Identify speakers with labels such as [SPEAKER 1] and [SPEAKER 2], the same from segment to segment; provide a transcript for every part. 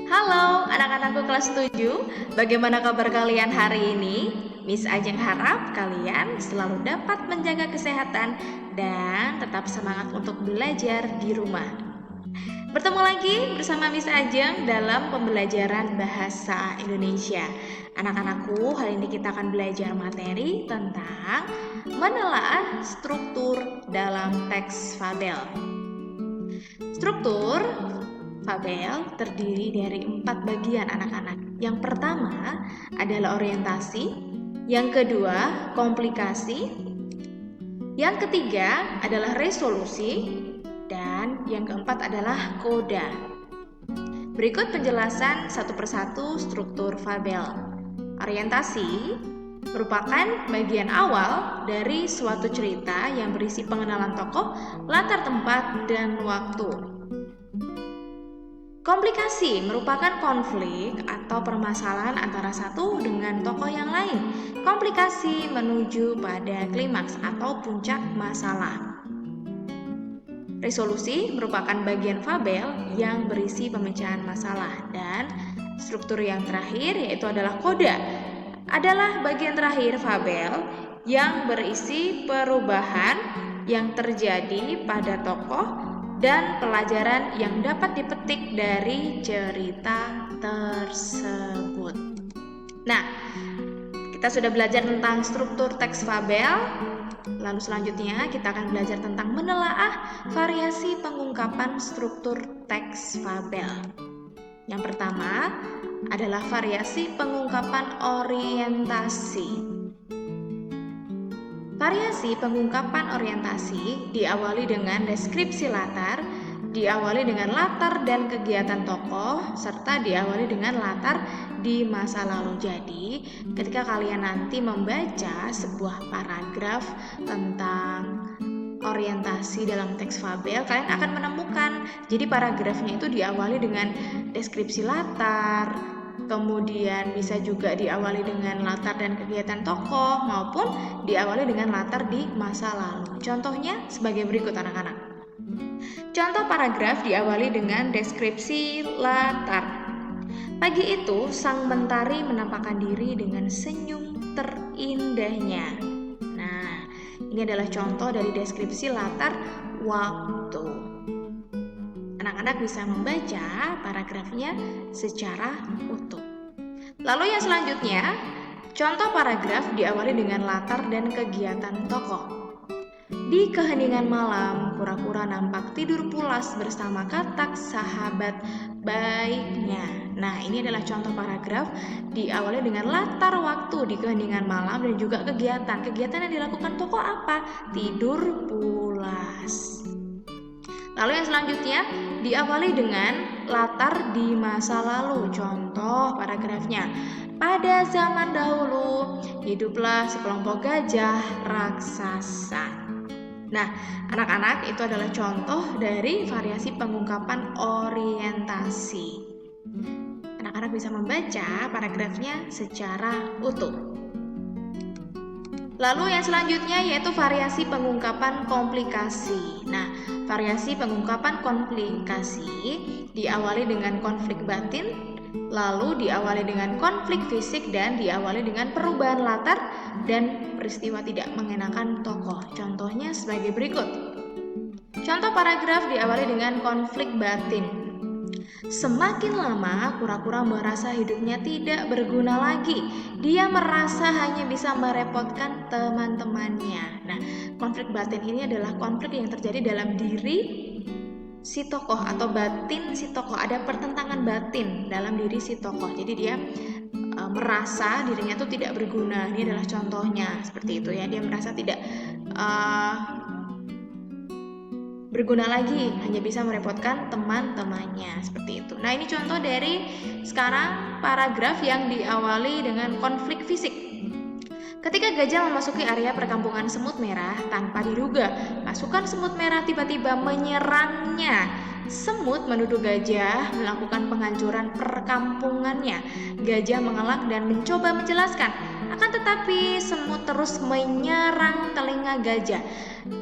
[SPEAKER 1] Halo anak-anakku kelas 7, bagaimana kabar kalian hari ini? Miss Ajeng harap kalian selalu dapat menjaga kesehatan dan tetap semangat untuk belajar di rumah. Bertemu lagi bersama Miss Ajeng dalam pembelajaran Bahasa Indonesia. Anak-anakku, hari ini kita akan belajar materi tentang menelaah struktur dalam teks fabel. Struktur fabel terdiri dari 4 bagian anak-anak. Yang pertama adalah orientasi, yang kedua komplikasi, yang ketiga adalah resolusi, dan yang keempat adalah koda. Berikut penjelasan satu persatu struktur fabel. Orientasi merupakan bagian awal dari suatu cerita yang berisi pengenalan tokoh, latar tempat, dan waktu. Komplikasi merupakan konflik atau permasalahan antara satu dengan tokoh yang lain. Komplikasi menuju pada klimaks atau puncak masalah. Resolusi merupakan bagian fabel yang berisi pemecahan masalah. Dan struktur yang terakhir yaitu adalah koda, adalah bagian terakhir fabel yang berisi perubahan yang terjadi pada tokoh dan pelajaran yang dapat dipetik dari cerita tersebut. Nah, kita sudah belajar tentang struktur teks fabel. Lalu selanjutnya kita akan belajar tentang menelaah variasi pengungkapan struktur teks fabel. Yang pertama adalah variasi pengungkapan orientasi. Variasi pengungkapan orientasi diawali dengan deskripsi latar, diawali dengan latar dan kegiatan tokoh, serta diawali dengan latar di masa lalu. Jadi, ketika kalian nanti membaca sebuah paragraf tentang orientasi dalam teks fabel, kalian akan menemukan jadi paragrafnya itu diawali dengan deskripsi latar, kemudian bisa juga diawali dengan latar dan kegiatan tokoh, maupun diawali dengan latar di masa lalu. Contohnya sebagai berikut anak-anak. Contoh paragraf diawali dengan deskripsi latar. Pagi itu sang mentari menampakkan diri dengan senyum terindahnya. Nah, ini adalah contoh dari deskripsi latar waktu. Anak-anak bisa membaca paragrafnya secara utuh. Lalu yang selanjutnya, contoh paragraf diawali dengan latar dan kegiatan tokoh. Di keheningan malam, kura-kura nampak tidur pulas bersama katak sahabat baiknya. Nah, ini adalah contoh paragraf diawali dengan latar waktu di keheningan malam dan juga kegiatan. Kegiatan yang dilakukan tokoh apa? Tidur pulas. Lalu yang selanjutnya diawali dengan latar di masa lalu. Contoh paragrafnya. Pada zaman dahulu, hiduplah sekelompok gajah raksasa. Nah, anak-anak, itu adalah contoh dari variasi pengungkapan orientasi. Anak-anak bisa membaca paragrafnya secara utuh. Lalu yang selanjutnya yaitu variasi pengungkapan komplikasi. Nah, variasi pengungkapan komplikasi diawali dengan konflik batin, lalu diawali dengan konflik fisik, dan diawali dengan perubahan latar dan peristiwa tidak mengenakan tokoh. Contohnya sebagai berikut. Contoh paragraf diawali dengan konflik batin. Semakin lama, kura-kura merasa hidupnya tidak berguna lagi. Dia merasa hanya bisa merepotkan teman-temannya. Nah, konflik batin ini adalah konflik yang terjadi dalam diri si tokoh atau batin si tokoh. Ada pertentangan batin dalam diri si tokoh. Jadi dia merasa dirinya itu tidak berguna. Ini adalah contohnya seperti itu ya. Dia merasa tidak berguna lagi, hanya bisa merepotkan teman-temannya, seperti itu. Nah, ini contoh dari sekarang paragraf yang diawali dengan konflik fisik. Ketika gajah memasuki area perkampungan semut merah tanpa diduga, pasukan semut merah tiba-tiba menyerangnya. Semut menuduh gajah melakukan penghancuran perkampungannya. Gajah mengelak dan mencoba menjelaskan. Akan tetapi semut terus menyerang telinga gajah.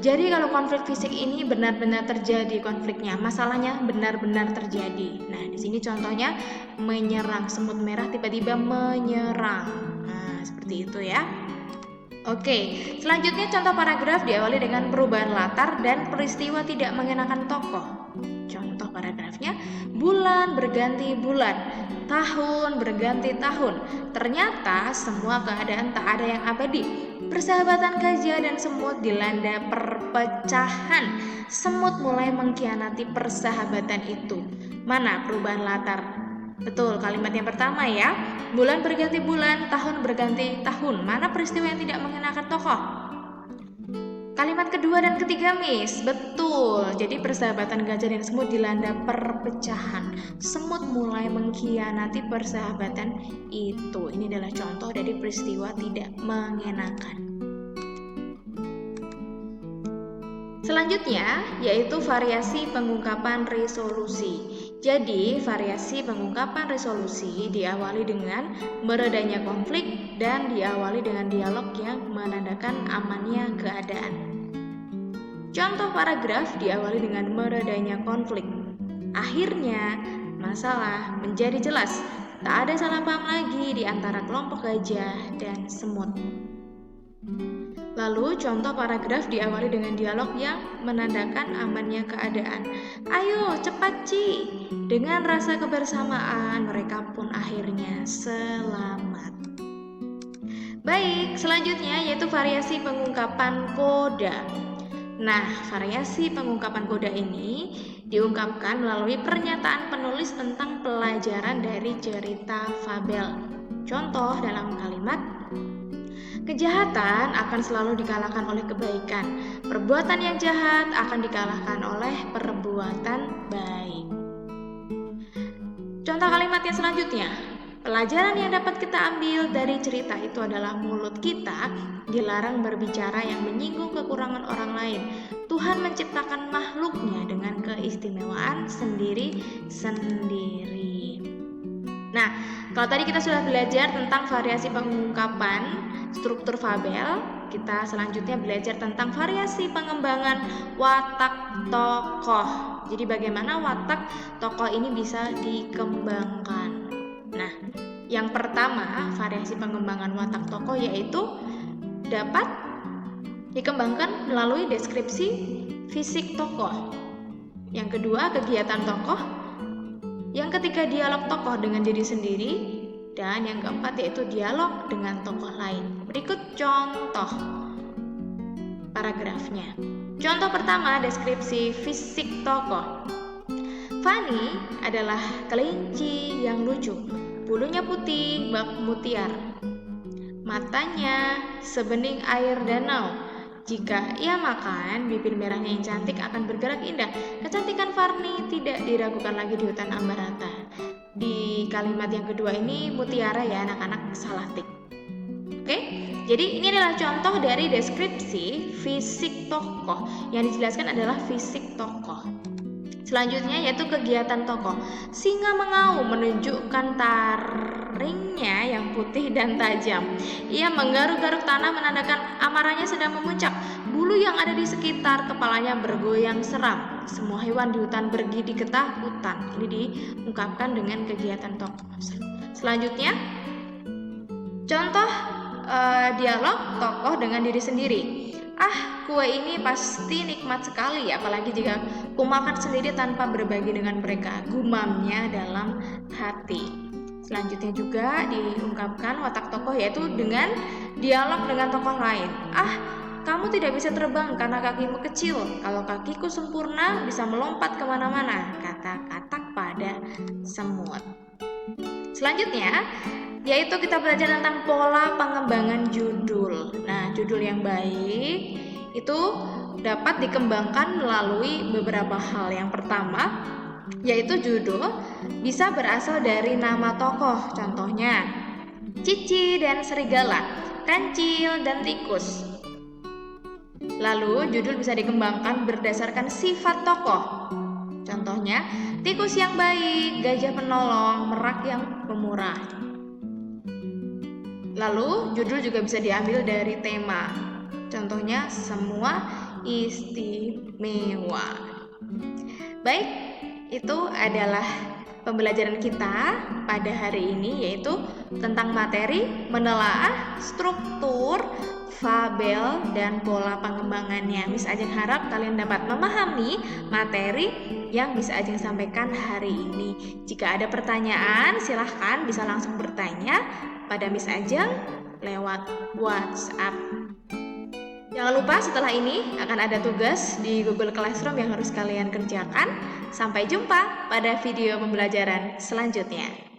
[SPEAKER 1] Jadi kalau konflik fisik ini benar-benar terjadi konfliknya, masalahnya benar-benar terjadi. Nah, di sini contohnya menyerang, semut merah tiba-tiba menyerang. Nah, seperti itu ya. Oke, selanjutnya contoh paragraf diawali dengan perubahan latar dan peristiwa tidak mengenakan tokoh. Contoh paragrafnya, bulan berganti bulan, tahun berganti tahun. Ternyata semua keadaan tak ada yang abadi. Persahabatan gajah dan semut dilanda perpecahan. Semut mulai mengkhianati persahabatan itu. Mana perubahan latar? Betul, kalimat yang pertama ya. Bulan berganti bulan, tahun berganti tahun. Mana peristiwa yang tidak mengenakan tokoh? Kalimat kedua dan ketiga, Miss. Betul. Jadi persahabatan gajah dan semut dilanda perpecahan. Semut mulai mengkhianati persahabatan itu. Ini adalah contoh dari peristiwa tidak mengenakan. Selanjutnya yaitu variasi pengungkapan resolusi. Jadi, variasi pengungkapan resolusi diawali dengan meredanya konflik dan diawali dengan dialog yang menandakan amannya keadaan. Contoh paragraf diawali dengan meredanya konflik. Akhirnya, masalah menjadi jelas. Tak ada salah paham lagi di antara kelompok gajah dan semut. Lalu contoh paragraf diawali dengan dialog yang menandakan amannya keadaan. Ayo cepat Ci. Dengan rasa kebersamaan mereka pun akhirnya selamat. Baik, selanjutnya yaitu variasi pengungkapan koda. Nah, variasi pengungkapan koda ini diungkapkan melalui pernyataan penulis tentang pelajaran dari cerita fabel. Contoh dalam kalimat, kejahatan akan selalu dikalahkan oleh kebaikan. Perbuatan yang jahat akan dikalahkan oleh perbuatan baik. Contoh kalimat yang selanjutnya. Pelajaran yang dapat kita ambil dari cerita itu adalah mulut kita dilarang berbicara yang menyinggung kekurangan orang lain. Tuhan menciptakan makhluknya dengan keistimewaan sendiri-sendiri. Nah, kalau tadi kita sudah belajar tentang variasi pengungkapan struktur fabel, kita selanjutnya belajar tentang variasi pengembangan watak tokoh. Jadi bagaimana watak tokoh ini bisa dikembangkan. Nah, yang pertama variasi pengembangan watak tokoh yaitu dapat dikembangkan melalui deskripsi fisik tokoh. Yang kedua, kegiatan tokoh. Yang ketiga, dialog tokoh dengan diri sendiri. Dan yang keempat yaitu dialog dengan tokoh lain. Berikut contoh paragrafnya. Contoh pertama, deskripsi fisik tokoh. Fanny adalah kelinci yang lucu. Bulunya putih bak mutiara. Matanya sebening air danau. Jika ia makan, bibir merahnya yang cantik akan bergerak indah. Kecantikan Fanny tidak diragukan lagi di hutan Ambarata. Di kalimat yang kedua ini mutiara ya anak-anak, salah tik. Oke, jadi ini adalah contoh dari deskripsi fisik tokoh. Yang dijelaskan adalah fisik tokoh. Selanjutnya yaitu kegiatan tokoh. Singa mengaum menunjukkan taringnya yang putih dan tajam. Ia menggaruk-garuk tanah menandakan amarahnya sedang memuncak. Bulu yang ada di sekitar kepalanya bergoyang seram. Semua hewan di hutan bergidi ketakutan. Ini diungkapkan dengan kegiatan tokoh. Selanjutnya, contoh dialog tokoh dengan diri sendiri. Ah, kue ini pasti nikmat sekali, apalagi jika kumakan sendiri tanpa berbagi dengan mereka, gumamnya dalam hati. Selanjutnya juga diungkapkan watak tokoh yaitu dengan dialog dengan tokoh lain. Ah, kamu tidak bisa terbang karena kakimu kecil. Kalau kakiku sempurna bisa melompat kemana-mana, kata katak pada semut. Selanjutnya yaitu kita belajar tentang pola pengembangan judul. Nah, judul yang baik itu dapat dikembangkan melalui beberapa hal. Yang pertama, yaitu judul bisa berasal dari nama tokoh. Contohnya, Cici dan Serigala, Kancil dan Tikus. Lalu, judul bisa dikembangkan berdasarkan sifat tokoh. Contohnya, tikus yang baik, gajah penolong, merak yang pemurah. Lalu judul juga bisa diambil dari tema. Contohnya semua istimewa. Baik, itu adalah pembelajaran kita pada hari ini, yaitu tentang materi, menelaah, struktur, fabel, dan pola pengembangannya. Miss Ajeng harap kalian dapat memahami materi yang Miss Ajeng sampaikan hari ini. Jika ada pertanyaan, silahkan bisa langsung bertanya pada Miss Ajeng lewat WhatsApp. Jangan lupa setelah ini akan ada tugas di Google Classroom yang harus kalian kerjakan. Sampai jumpa pada video pembelajaran selanjutnya.